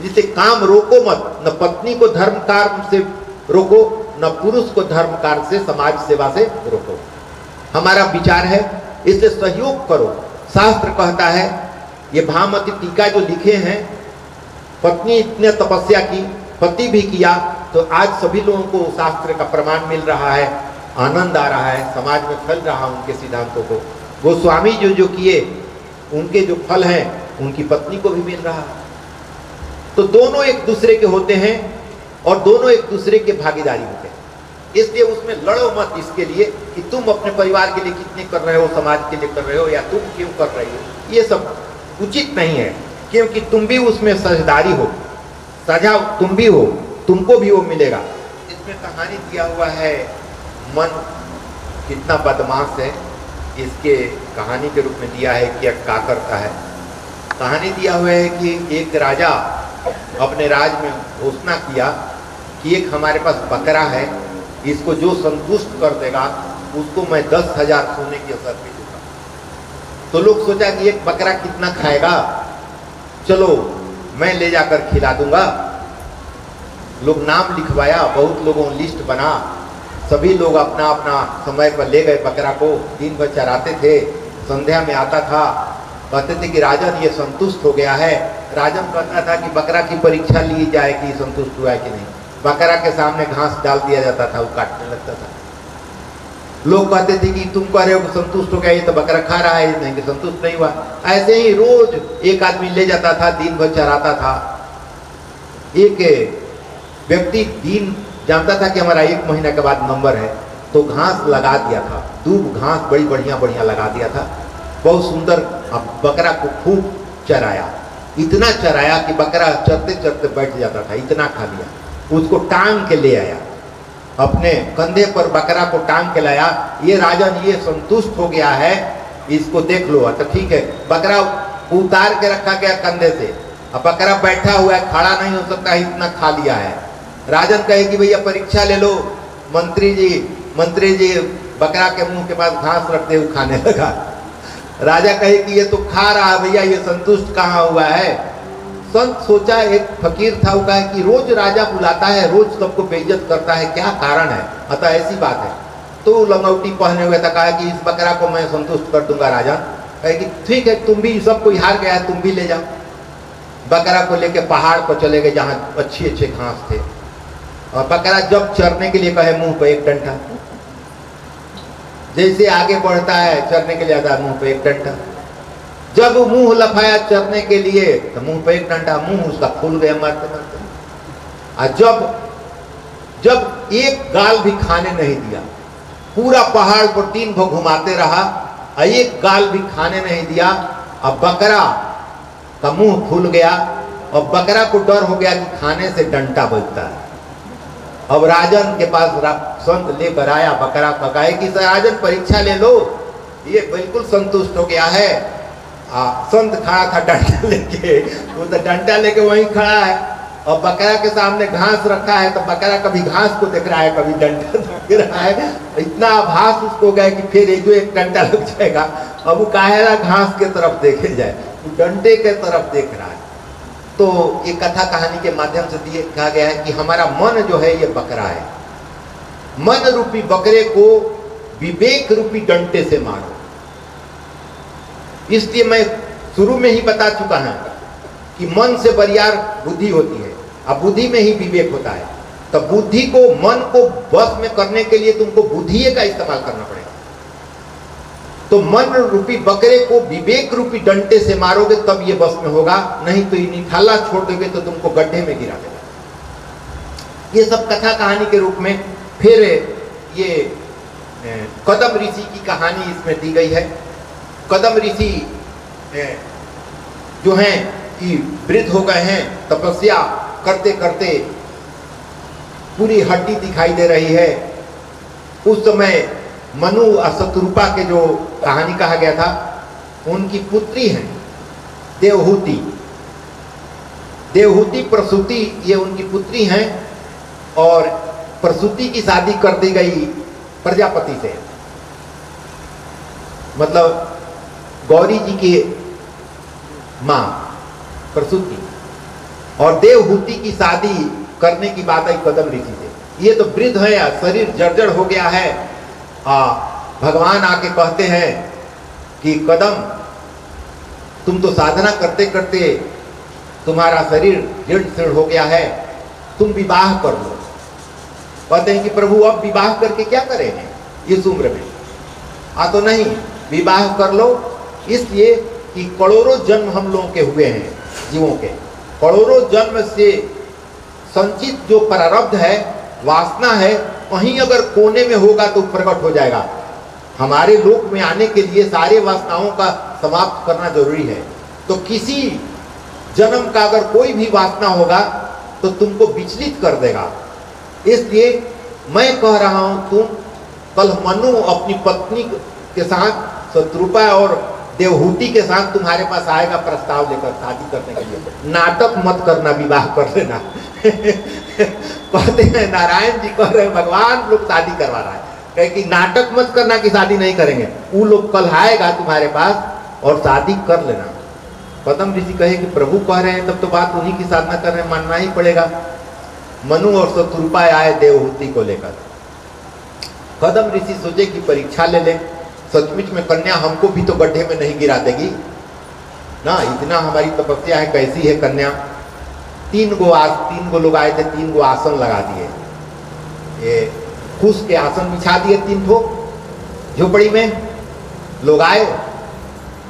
जिसे काम रोको मत, न पत्नी को धर्म कार्य से रोको, न पुरुष को धर्म कार्य से, समाज सेवा से रोको। हमारा विचार है, इससे सहयोग करो। शास्त्र कहता है, ये भामती टीका जो लिखे हैं, पत्नी इतने तपस्या की, पति भी किया, तो आज सभी लोगों को शास्त्र का प्रमाण मिल रहा है, आनंद आ रहा है, समाज में फैल रहा उनके सिद्धांतों को। वो स्वामी जो किए, उनके जो फल हैं उनकी पत्नी को भी मिल रहा है। तो दोनों एक दूसरे के होते हैं और दोनों एक दूसरे के भागीदारी होते हैं। इसलिए उसमें लड़ो मत इसके लिए कि तुम अपने परिवार के लिए कितने कर रहे हो, समाज के लिए कर रहे हो, या तुम क्यों कर रही हो। ये सब उचित नहीं है, क्योंकि तुम भी उसमें साझेदारी हो, साझा तुम भी हो, तुमको भी वो मिलेगा। इसमें कहानी दिया हुआ है, मन कितना बदमाश है, इसके कहानी के रूप में दिया है कि क्या करता है। कहानी दिया हुआ है कि एक राजा अपने राज में घोषणा किया कि एक हमारे पास बकरा है, इसको जो संतुष्ट कर देगा उसको मैं 10,000 सोने की असरफी दूंगा। तो लोग सोचा कि एक बकरा कितना खाएगा, चलो मैं ले जाकर खिला दूंगा। लोग नाम लिखवाया, बहुत लोगों लिस्ट बना, सभी लोग अपना अपना समय पर ले गए बकरा को, दिन भर चराते थे, संध्या में आता था, कहते थे कि राजन ये संतुष्ट हो गया है। राजन कहता था कि बकरा की परीक्षा ली जाए कि संतुष्ट हुआ है कि नहीं। बकरा के सामने घास डाल दिया जाता था, वो काटने लगता था। लोग कहते थे कि तुम कह रहे हो संतुष्ट हो गया, ये तो बकरा खा रहा है, नहीं कि संतुष्ट नहीं हुआ। ऐसे ही रोज एक आदमी ले जाता था, दिन भर चराता था। एक व्यक्ति दिन जानता था कि हमारा 1 महीने के बाद नंबर है, तो घास लगा दिया था, दूब घास बड़ी बढ़िया लगा दिया था, बहुत सुंदर। अब बकरा को खूब चराया, इतना चराया कि बकरा चरते चरते बैठ जाता था, इतना खा लिया। उसको टांग के ले आया, अपने कंधे पर बकरा को टांग के लाया। ये राजन ये संतुष्ट हो गया है, इसको देख लो। तो ठीक है, बकरा उतार के रखा गया कंधे से, अब बकरा बैठा हुआ है, खड़ा नहीं हो सकता, इतना खा लिया है। राजन कहे कि भैया परीक्षा ले लो। मंत्री जी बकरा के मुंह के पास घास रखते हुए खाने लगा। राजा कहे कि ये तो खा रहा है भैया, ये संतुष्ट कहाँ हुआ है। संत सोचा, एक फकीर था, वो कहा कि रोज राजा बुलाता है, रोज सबको बेइज्जत करता है, क्या कारण है। अतः ऐसी बात है। तो लंगोटी पहने हुए था, कहा कि इस बकरा को मैं संतुष्ट कर दूंगा। राजा कहे कि ठीक है, तुम भी, सब कोई हार गया है, तुम भी ले जाओ। बकरा को लेके पहाड़ पर चले गए जहाँ अच्छे घास थे, और बकरा जब चरने के लिए कहे मुंह पे एक डंठा, जैसे आगे बढ़ता है चरने के लिए आता है मुंह पे एक डंठा। जब मुंह लफाया चरने के लिए तो मुंह पे एक डंठा, मुंह उसका फूल गया मारते मारते। और जब एक गाल भी खाने नहीं दिया, पूरा पहाड़ को दिन भर घुमाते रहा, और एक गाल भी खाने नहीं दिया, अब बकरा का मुंह फूल गया, और बकरा को डर हो गया कि खाने से डंटा बजता है। अब राजन के पास संत लेकर आया, बकरा का कहे कि राजन परीक्षा ले लो, ये बिल्कुल संतुष्ट हो गया है। संत खड़ा था डंडा लेके, वो तो डंडा लेके वहीं खड़ा है, और बकरा के सामने घास रखा है, तो बकरा कभी घास को देख रहा है, कभी डंडा देख रहा है। इतना आभास उसको गया कि फिर एक डंडा लग जाएगा। अब वो काहेला घास के तरफ देखे जाए, वो डंडे के तरफ देख रहा है। तो ये कथा कहानी के माध्यम से कहा गया है कि हमारा मन जो है ये बकरा है। मन रूपी बकरे को विवेक रूपी डंडे से मारो। इसलिए मैं शुरू में ही बता चुका हूं कि मन से बरियार बुद्धि होती है, अब बुद्धि में ही विवेक होता है। तो बुद्धि को, मन को वश में करने के लिए तुमको बुद्धि का इस्तेमाल करना पड़ेगा। तो मन रूपी बकरे को विवेक रूपी डंडे से मारोगे तब ये बस में होगा, नहीं तो ये निठाला छोड़ दोगे तो तुमको गड्ढे में गिरा देगा। ये सब कथा कहानी के रूप में। फिर ये कदम ऋषि की कहानी इसमें दी गई है। कदम ऋषि जो हैं कि वृद्ध हो गए हैं, तपस्या करते करते पूरी हड्डी दिखाई दे रही है। उस समय मनु और शत्रुपा के जो कहानी कहा गया था, उनकी पुत्री हैं देवहूति। देवहूति प्रसूति, ये उनकी पुत्री हैं, और प्रसूति की शादी कर दी गई प्रजापति से, मतलब गौरी जी की माँ प्रसूति। और देवहूति की शादी करने की बात आई कदम ऋषि से। ये तो वृद्ध है, शरीर जर्जर हो गया है। भगवान आके कहते हैं कि कदम, तुम तो साधना करते करते तुम्हारा शरीर जीर्ण शीर्ण हो गया है, तुम विवाह कर लो। कहते हैं कि प्रभु अब विवाह करके क्या करेंगे इस उम्र में? तो नहीं, विवाह कर लो, इसलिए कि करोड़ों जन्म हम लोगों के हुए हैं, जीवों के करोड़ों जन्म से संचित जो प्रारब्ध है, वासना है, कहीं अगर कोने में होगा तो प्रकट हो जाएगा। हमारे लोक में आने के लिए सारे वासनाओं का समाप्त करना जरूरी है। तो किसी जन्म का अगर कोई भी वासना होगा तो तुमको विचलित कर देगा। इसलिए मैं कह रहा हूं, तुम कल मनु अपनी पत्नी के साथ शत्रुपा और देवहूति के साथ तुम्हारे पास आएगा प्रस्ताव लेकर शादी करने के लिए। नाटक मत करना, विवाह कर लेना। कहते हैं नारायण जी कह रहे हैं भगवान लोग शादी करवा रहा है, कहे कि नाटक मत करना कि शादी नहीं करेंगे। वो लोग कल आएगा तुम्हारे पास और शादी कर लेना। कदम ऋषि कहे कि प्रभु कह रहे हैं तब तो बात उन्हीं की साधना कर रहे हैं, मानना ही पड़ेगा। मनु और शत्रुपा आए देवहूति को लेकर। कदम ऋषि सोचे कि परीक्षा ले ले, सचमुच में कन्या हमको भी तो गड्ढे में नहीं गिरा देगी ना, इतना हमारी तपस्या है, कैसी है कन्या। तीन गो लोग आए थे, 3 गो आसन लगा दिए, ये फूस के आसन बिछा दिए 3 ठो झोपड़ी में। लोग आए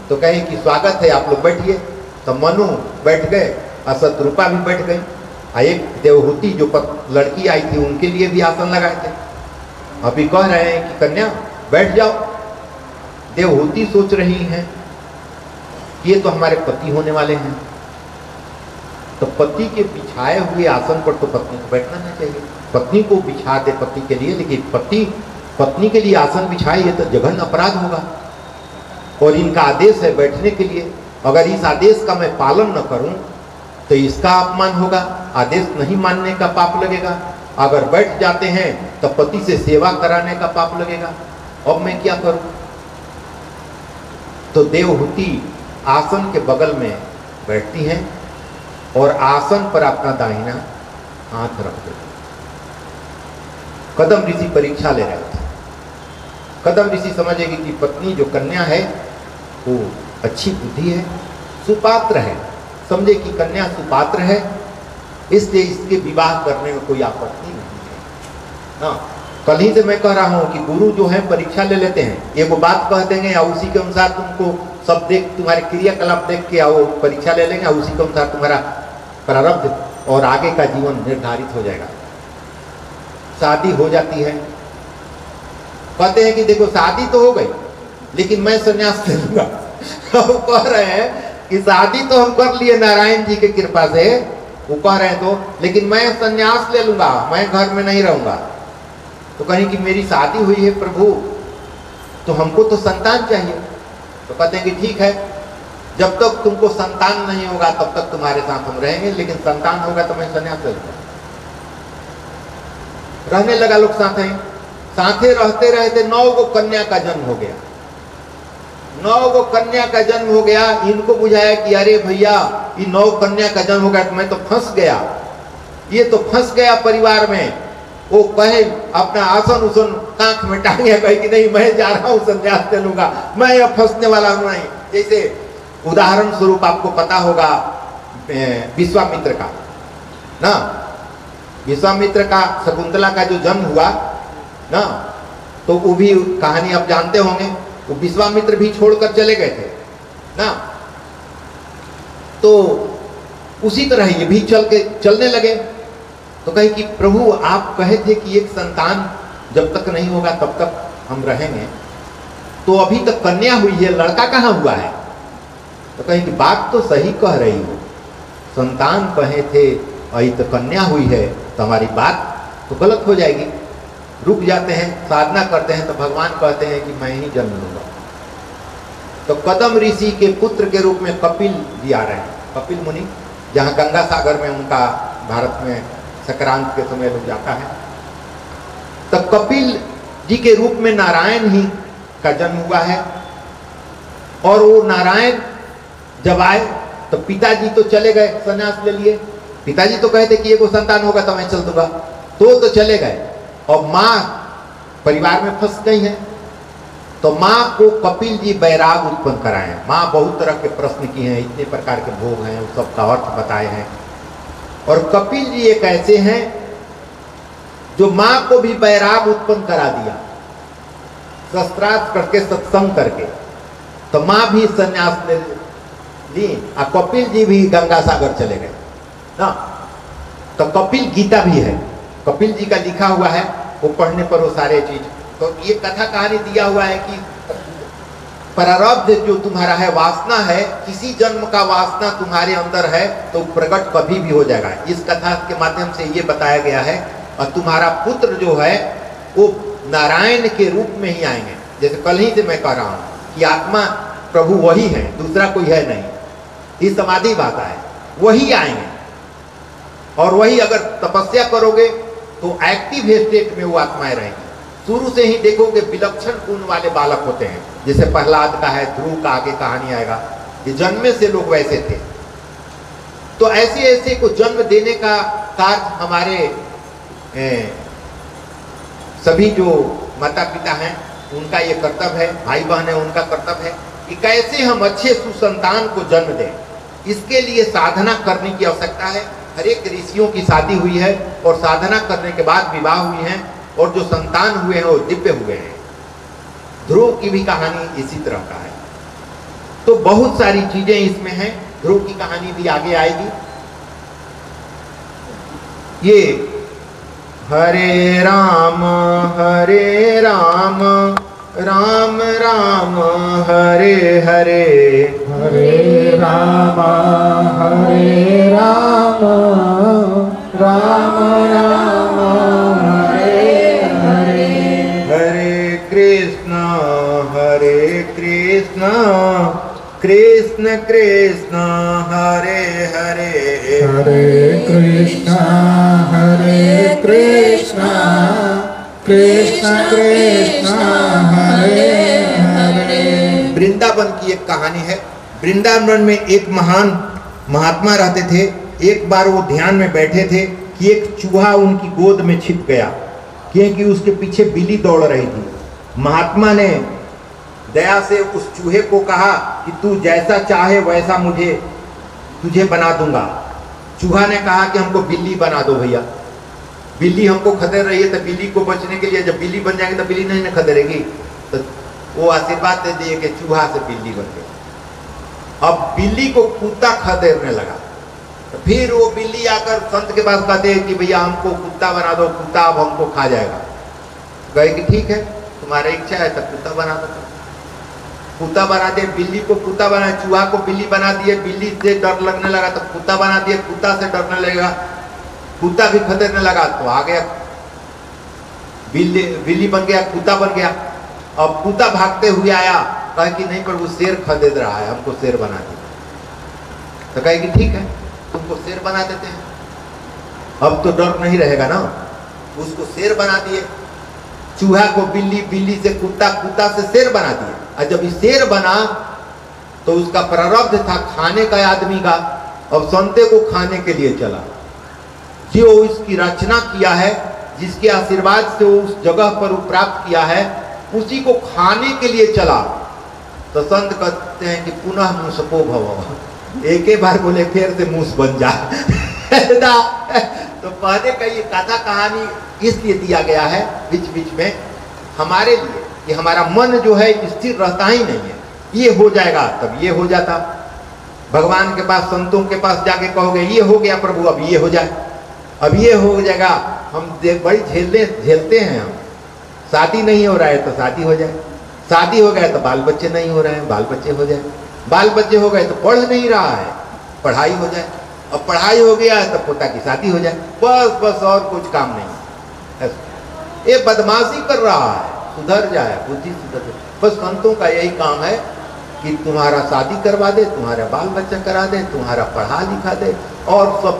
तो कहे कि स्वागत है, आप लोग बैठिए। तो मनु बैठ गए और शत्रुपा भी बैठ गई। एक देवहूति जो लड़की आई थी उनके लिए भी आसन लगाए थे। अभी कह रहे हैं कि कन्या बैठ जाओ। देवहूति सोच रही हैं ये तो हमारे पति होने वाले हैं, तो पति के बिछाए हुए आसन पर तो पत्नी को बैठना नहीं चाहिए। पत्नी को बिछा दे पति के लिए, लेकिन पत्नी के लिए आसन बिछाए, ये तो जघन्य अपराध होगा। और इनका आदेश है बैठने के लिए, अगर इस आदेश का मैं पालन न करूं तो इसका अपमान होगा, आदेश नहीं मानने का पाप लगेगा। अगर बैठ जाते हैं तो पति से सेवा कराने का पाप लगेगा। अब मैं क्या करूं? तो देवहूति आसन के बगल में बैठती हैं और आसन पर अपना दाहिना हाथ रख देती। कदम ऋषि परीक्षा ले रहे थे। कदम ऋषि समझेगी कि पत्नी जो कन्या है वो अच्छी बुद्धि है, सुपात्र है, समझे कि कन्या सुपात्र है, इसलिए इसके विवाह करने में कोई आपत्ति नहीं है ना। कल ही से मैं कह रहा हूं कि गुरु जो है परीक्षा ले लेते हैं, ये वो बात कह देंगे या उसी के अनुसार तुमको सब देख, तुम्हारे क्रियाकलाप देख के आओ परीक्षा ले लेंगे और उसी के अनुसार तुम्हारा प्रारब्ध और आगे का जीवन निर्धारित हो जाएगा। शादी हो जाती है, कहते हैं कि देखो शादी तो हो गई लेकिन मैं संन्यास ले लूंगा। वो कह रहे हैं कि शादी तो हम कर लिए नारायण जी की कृपा से, वो कह रहे हैं तो, लेकिन मैं संन्यास ले लूंगा, मैं घर में नहीं रहूंगा। तो कहीं कि मेरी शादी हुई है प्रभु, तो हमको तो संतान चाहिए। तो कहते हैं कि ठीक है, जब तक तुमको संतान नहीं होगा तब तक तुम्हारे साथ हम रहेंगे, लेकिन संतान होगा तो मैं संन्यास ले लूंगा। रहने लगा लोग साथे रहते रहते 9 गो कन्या का जन्म हो गया। 9 गो कन्या का जन्म हो गया। इनको बुझाया कि अरे भैया ये 9 कन्या का जन्म हो गया तो मैं तो फंस गया, ये तो फंस गया परिवार में। वो कहे अपना आसन उसन कांख में टांगे, कहे कि नहीं मैं जा रहा हूं संन्यास ले लूंगा, मैं अब फंसने वाला हूं नहीं। जैसे उदाहरण स्वरूप आपको पता होगा विश्वामित्र का ना, विश्वामित्र का शकुंतला का जो जन्म हुआ ना, तो वो भी कहानी आप जानते होंगे। वो विश्वामित्र भी छोड़कर चले गए थे ना, तो उसी तरह ये भी चलने लगे। तो कहे कि प्रभु आप कहे थे कि एक संतान जब तक नहीं होगा तब तक हम रहेंगे, तो अभी तक कन्या हुई है, लड़का कहाँ हुआ है? तो कहे कि बात तो सही कह रही हो, संतान कहे थे अभी तो कन्या हुई है, तो हमारी बात तो गलत हो जाएगी। रुक जाते हैं, साधना करते हैं, तो भगवान कहते हैं कि मैं ही जन्म लूंगा। तो कदम ऋषि के पुत्र के रूप में कपिल जी आ रहे हैं। कपिल मुनि, जहाँ गंगा सागर में उनका भारत में संक्रांत के समय लोग जाता है, तो कपिल जी के रूप में नारायण ही का जन्म हुआ है। और वो नारायण जब आए तो पिताजी तो चले गए, संन्यास ले लिए, पिताजी तो कहते कि एगो संतान होगा तो मैं चल दूंगा, तो चले गए। और माँ परिवार में फंस गई है, तो माँ को कपिल जी बैराग उत्पन्न कराए हैं। माँ बहुत तरह के प्रश्न किए हैं, इतने प्रकार के भोग हैं, उस सब का अर्थ बताए हैं। और कपिल जी एक ऐसे हैं जो माँ को भी बैराग उत्पन्न करा दिया, शस्त्रार्थ करके, सत्संग करके। तो माँ भी संन्यास ले ली और कपिल जी भी गंगा सागर चले गए ना। तो कपिल गीता भी है, कपिल जी का लिखा हुआ है, वो पढ़ने पर वो सारे चीज। तो ये कथा कहानी दिया हुआ है कि प्रारब्ध जो तुम्हारा है, वासना है, किसी जन्म का वासना तुम्हारे अंदर है तो प्रकट कभी भी हो जाएगा। इस कथा के माध्यम से ये बताया गया है। और तुम्हारा पुत्र जो है वो नारायण के रूप में ही आएंगे। जैसे कल ही से मैं कह रहा हूँ कि आत्मा प्रभु वही है, दूसरा कोई है नहीं। ये समाधि बात है, वही आएंगे। और वही अगर तपस्या करोगे तो एक्टिव स्टेट में वो आत्माएं रहेंगी। शुरू से ही देखोगे विलक्षण गुण वाले बालक होते हैं, जैसे प्रहलाद का है, ध्रुव का आगे कहानी आएगा। ये जन्मे से लोग वैसे थे। तो ऐसे ऐसे को जन्म देने का कार्य हमारे सभी जो माता पिता हैं उनका ये कर्तव्य है, भाई बहन है उनका कर्तव्य है कि कैसे हम अच्छे सुसंतान को जन्म दें। इसके लिए साधना करने की आवश्यकता है। हर एक ऋषियों की शादी हुई है और साधना करने के बाद विवाह हुई है, और जो संतान हुए हैं वो दिव्य हुए हैं। ध्रुव की भी कहानी इसी तरह का है। तो बहुत सारी चीजें इसमें हैं। ध्रुव की कहानी भी आगे आएगी। ये हरे राम राम राम हरे हरे, हरे राम राम राम हरे हरे, हरे कृष्ण कृष्ण कृष्ण हरे हरे, हरे कृष्ण कृष्ण कृष्ण हरे हरे। वृंदावन की एक कहानी है। वृंदावन में एक महान महात्मा रहते थे। एक बार वो ध्यान में बैठे थे कि एक चूहा उनकी गोद में छिप गया, क्योंकि उसके पीछे बिल्ली दौड़ रही थी। महात्मा ने दया से उस चूहे को कहा कि तू जैसा चाहे वैसा मुझे तुझे बना दूंगा। चूहा ने कहा कि हमको बिल्ली बना दो भैया, बिल्ली हमको खदेड़ रही है। तो बिल्ली को बचने के लिए जब बिल्ली बन जाएगी तो बिल्ली नहीं खदेड़ेगी। तो वो आशीर्वाद दे दिए कि चूहा से बिल्ली बन गई। अब बिल्ली को कुत्ता खदेड़ने लगा। तो फिर वो बिल्ली आकर संत के पास कहते हैं कि भैया हमको कुत्ता बना दो, कुत्ता अब हमको खा जाएगा। कहे कि ठीक है, तुम्हारा इच्छा है तब कुत्ता बना दो। कुत्ता बना दे, बिल्ली को कुत्ता बना, चूहा को बिल्ली बना दिए। बिल्ली से डर लगने लगा तो कुत्ता बना दिए, कुत्ता से डरने लगेगा, कुत्ता भी खतरने लगा तो आ गया बिल्ली बन गया, कुत्ता बन गया। अब कुत्ता भागते हुए आया, कहे कि नहीं प्रभु शेर खदेड़ रहा है, हमको शेर बना दे। तो कहे कि ठीक है तुमको शेर बना देते हैं। अब तो डर नहीं रहेगा ना। उसको शेर बना दिए। चूहा को बिल्ली, बिल्ली से कुत्ता, कुत्ता से शेर बना दिए। और जब ये शेर बना तो उसका प्रारब्ध था खाने का आदमी का। अब संते को खाने के लिए चला। जो इसकी रचना किया है, जिसके आशीर्वाद से वो उस जगह पर वो प्राप्त किया है, उसी को खाने के लिए चला। तो संत कहते हैं कि पुनः मूसको भव, एक ही बार बोले फिर से मूस बन जा। तो पहले का ये कथा कहानी इसलिए दिया गया है बीच बीच में हमारे लिए कि हमारा मन जो है स्थिर रहता ही नहीं है। ये हो जाएगा तब ये हो जाता। भगवान के पास, संतों के पास जाके कहोगे ये हो गया प्रभु, अब ये हो जाए, अब ये हो जाएगा। हम बड़ी झेलते हैं। हम शादी नहीं हो रहा है तो शादी हो जाए, शादी हो गया तो बाल बच्चे नहीं हो रहे हैं, बाल बच्चे हो जाए, बाल बच्चे हो गए तो पढ़ नहीं रहा है, पढ़ाई हो जाए, अब पढ़ाई हो गया है तो पोता की शादी हो जाए। बस बस और कुछ काम नहीं। ये बदमाशी कर रहा है, सुधर जाए, बुद्धि सुधर जाए। बस संतों का यही काम है कि तुम्हारा शादी करवा दे, तुम्हारा बाल बच्चा करा दे, तुम्हारा पढ़ा लिखा दे, और सब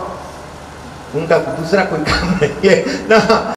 उनका दूसरा कोई काम नहीं है ना।